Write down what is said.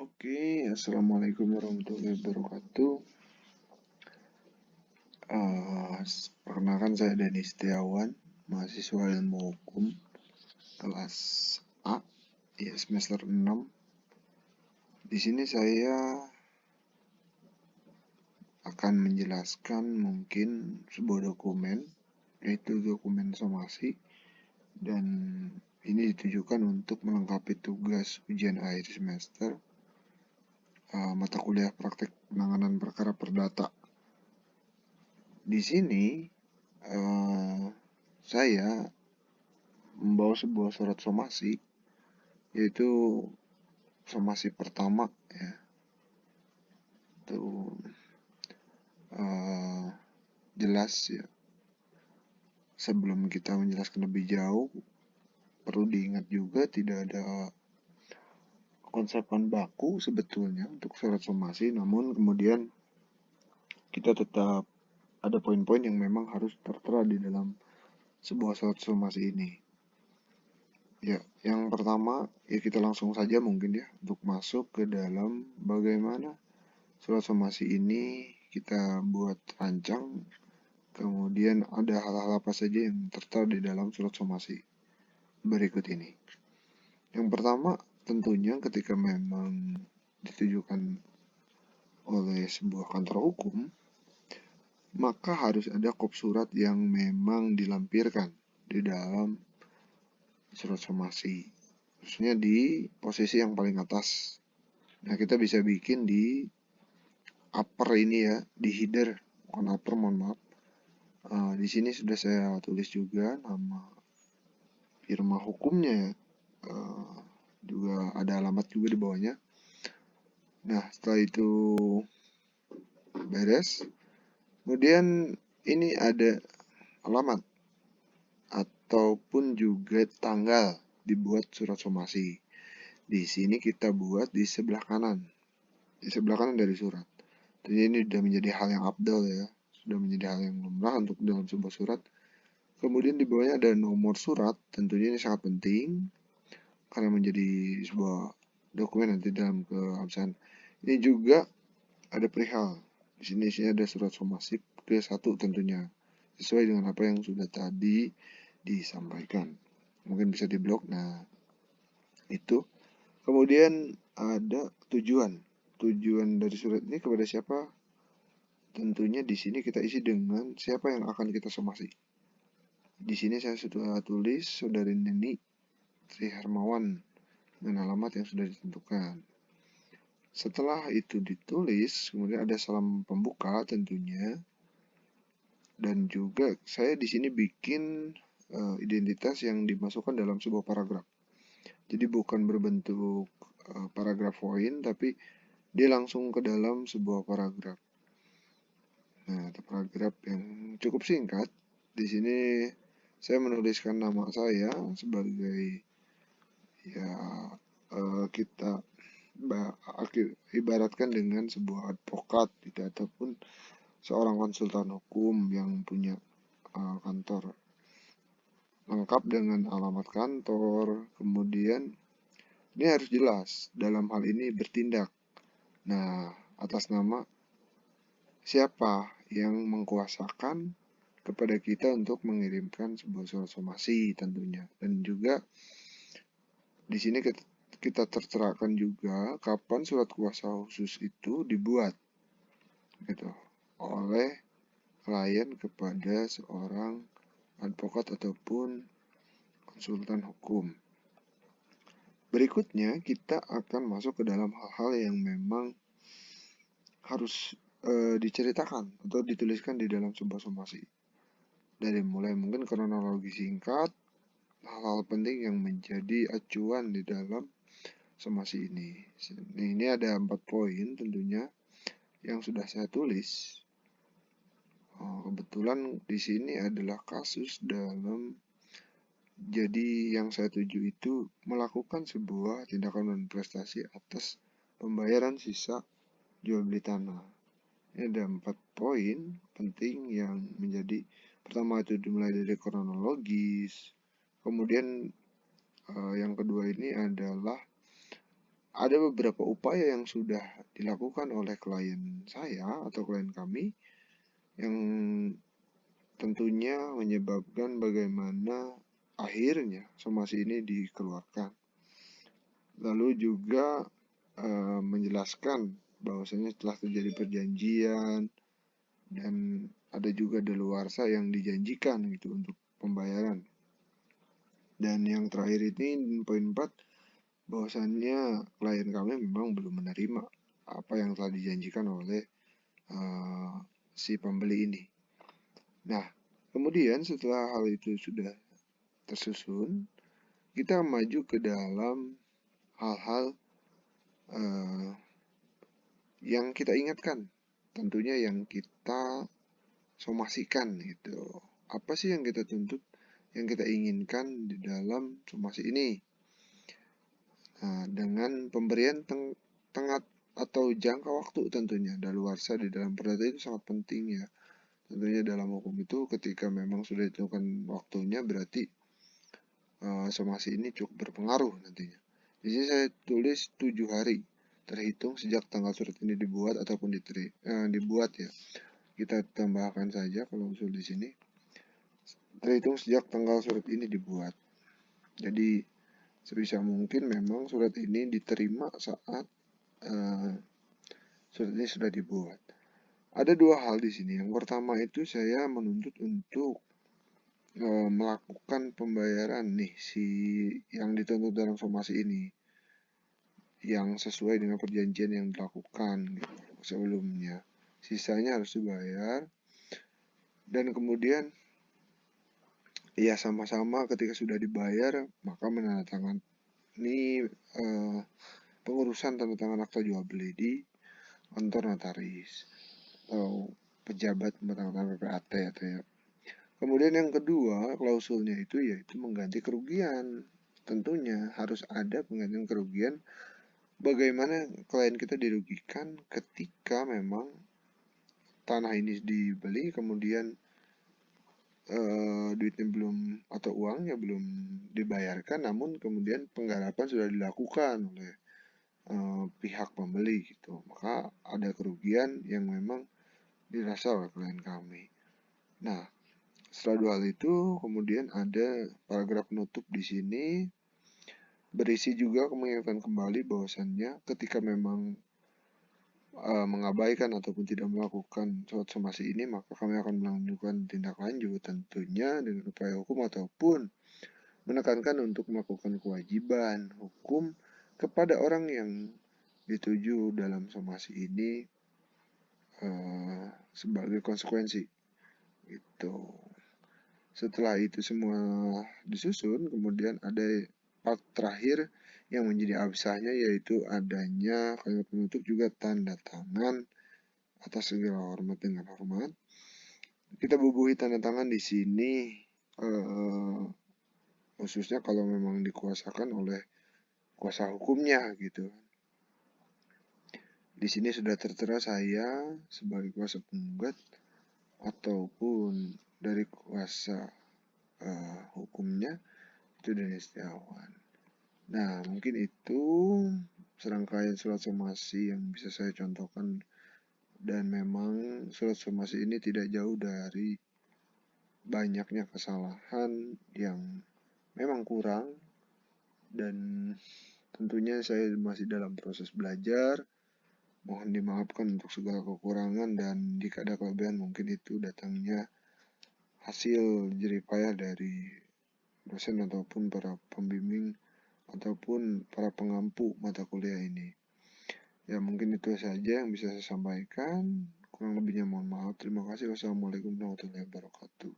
Oke, assalamualaikum warahmatullahi wabarakatuh. Perkenalkan saya Dani Setiawan, mahasiswa ilmu hukum kelas A, ya semester 6. Di sini saya akan menjelaskan mungkin sebuah dokumen, yaitu dokumen somasi, dan ini ditujukan untuk melengkapi tugas ujian akhir semester mata kuliah praktek penanganan perkara perdata. Di sini saya membawa sebuah surat somasi, yaitu somasi pertama ya. Itu jelas ya. Sebelum kita menjelaskan lebih jauh, perlu diingat juga tidak ada konsepan baku sebetulnya untuk surat somasi, namun kemudian kita tetap ada poin-poin yang memang harus tertera di dalam sebuah surat somasi ini. Ya, yang pertama ya kita langsung saja mungkin ya untuk masuk ke dalam bagaimana surat somasi ini kita buat rancang, kemudian ada hal-hal apa saja yang tertera di dalam surat somasi berikut ini. Yang pertama tentunya ketika memang ditujukan oleh sebuah kantor hukum, maka harus ada kop surat yang memang dilampirkan di dalam surat somasi, khususnya di posisi yang paling atas. Nah, kita bisa bikin di upper ini ya, di header, bukan upper, mohon maaf. Di sini sudah saya tulis juga nama firma hukumnya, juga ada alamat juga di bawahnya. Nah, setelah itu beres, kemudian ini ada alamat ataupun juga tanggal dibuat surat somasi. Di sini kita buat di sebelah kanan dari surat. Jadi ini sudah menjadi hal yang abdal ya, sudah menjadi hal yang lumrah untuk dalam sebuah surat. Kemudian di bawahnya ada nomor surat, tentunya ini sangat penting karena menjadi sebuah dokumen nanti dalam keabsahan. Ini juga ada perihal. Di sini ada surat somasi ke-1 tentunya, sesuai dengan apa yang sudah tadi disampaikan. Mungkin bisa diblok. Nah, itu. Kemudian ada tujuan. Tujuan dari surat ini kepada siapa? Tentunya di sini kita isi dengan siapa yang akan kita somasi. Di sini saya sudah tulis Saudari Neni Tri Hermawan dengan alamat yang sudah ditentukan. Setelah itu ditulis, kemudian ada salam pembuka tentunya, dan juga saya di sini bikin identitas yang dimasukkan dalam sebuah paragraf. Jadi bukan berbentuk paragraf poin, tapi dia langsung ke dalam sebuah paragraf. Nah, paragraf yang cukup singkat. Di sini saya menuliskan nama saya sebagai ya kita ibaratkan dengan sebuah advokat gitu, ataupun seorang konsultan hukum yang punya kantor lengkap dengan alamat kantor. Kemudian ini harus jelas dalam hal ini bertindak. Nah, atas nama siapa yang mengkuasakan kepada kita untuk mengirimkan sebuah surat somasi tentunya. Dan juga di sini kita terterakan juga kapan surat kuasa khusus itu dibuat gitu oleh klien kepada seorang advokat ataupun konsultan hukum. Berikutnya kita akan masuk ke dalam hal-hal yang memang harus diceritakan atau dituliskan di dalam sebuah somasi. Dari mulai mungkin kronologi singkat, hal-hal penting yang menjadi acuan di dalam somasi ini. Ini ada 4 poin tentunya yang sudah saya tulis. Kebetulan di sini adalah kasus dalam, jadi yang saya tuju itu melakukan sebuah tindakan dan prestasi atas pembayaran sisa jual beli tanah. Ini ada 4 poin penting yang menjadi, pertama itu dimulai dari kronologis, kemudian yang kedua ini adalah ada beberapa upaya yang sudah dilakukan oleh klien saya atau klien kami yang tentunya menyebabkan bagaimana akhirnya somasi ini dikeluarkan. Lalu juga menjelaskan bahwasanya telah terjadi perjanjian dan ada juga daluarsa yang dijanjikan gitu untuk pembayaran. Dan yang terakhir ini poin 4, bahwasannya klien kami memang belum menerima apa yang telah dijanjikan oleh si pembeli ini. Nah, kemudian setelah hal itu sudah tersusun, kita maju ke dalam hal-hal yang kita ingatkan, tentunya yang kita somasikan gitu. Apa sih yang kita tuntut, yang kita inginkan di dalam somasi ini? Nah, dengan pemberian tengah atau jangka waktu tentunya. Daluarsa di dalam perdata itu sangat penting ya. Tentunya dalam hukum itu ketika memang sudah ditentukan waktunya berarti somasi ini cukup berpengaruh nantinya. Di sini saya tulis 7 hari terhitung sejak tanggal surat ini dibuat ataupun dibuat ya. Kita tambahkan saja kalau usul di sini. Terhitung sejak tanggal surat ini dibuat. Jadi sebisa mungkin memang surat ini diterima saat surat ini sudah dibuat. Ada dua hal di sini. Yang pertama itu saya menuntut untuk melakukan pembayaran nih si yang dituntut dalam somasi ini yang sesuai dengan perjanjian yang dilakukan gitu, sebelumnya. Sisanya harus dibayar dan kemudian ya sama-sama ketika sudah dibayar maka menandatangani pengurusan tanda tangan akta jual beli di kantor notaris atau pejabat penandatangan PPAT atau ya. Kemudian yang kedua klausulnya itu yaitu mengganti kerugian. Tentunya harus ada penggantian kerugian. Bagaimana klien kita dirugikan ketika memang tanah ini dibeli kemudian duitnya belum atau uangnya belum dibayarkan, namun kemudian penggarapan sudah dilakukan oleh pihak pembeli gitu. Maka ada kerugian yang memang dirasa oleh klien kami. Nah, setelah dua hal itu, kemudian ada paragraf penutup di sini berisi juga mengingatkan kembali bahwasannya ketika memang mengabaikan ataupun tidak melakukan surat somasi ini, maka kami akan melakukan tindak lanjut tentunya dengan upaya hukum ataupun menekankan untuk melakukan kewajiban hukum kepada orang yang dituju dalam somasi ini sebagai konsekuensi gitu. Setelah itu semua disusun, kemudian ada part terakhir yang menjadi absahnya yaitu adanya kalimat penutup juga tanda tangan atas segala hormat dengan hormat. Kita bubuhi tanda tangan di sini khususnya kalau memang dikuasakan oleh kuasa hukumnya gitu. Di sini sudah tertera saya sebagai kuasa penggugat ataupun dari kuasa hukumnya itu Denny Setiawan. Nah, mungkin itu serangkaian surat somasi yang bisa saya contohkan dan memang surat somasi ini tidak jauh dari banyaknya kesalahan yang memang kurang dan tentunya saya masih dalam proses belajar. Mohon dimaafkan untuk segala kekurangan dan jika ada kelebihan mungkin itu datangnya hasil jeripayah dari dosen ataupun para pembimbing ataupun para pengampu mata kuliah ini. Ya mungkin itu saja yang bisa saya sampaikan. Kurang lebihnya mohon maaf. Terima kasih. Wassalamualaikum warahmatullahi wabarakatuh.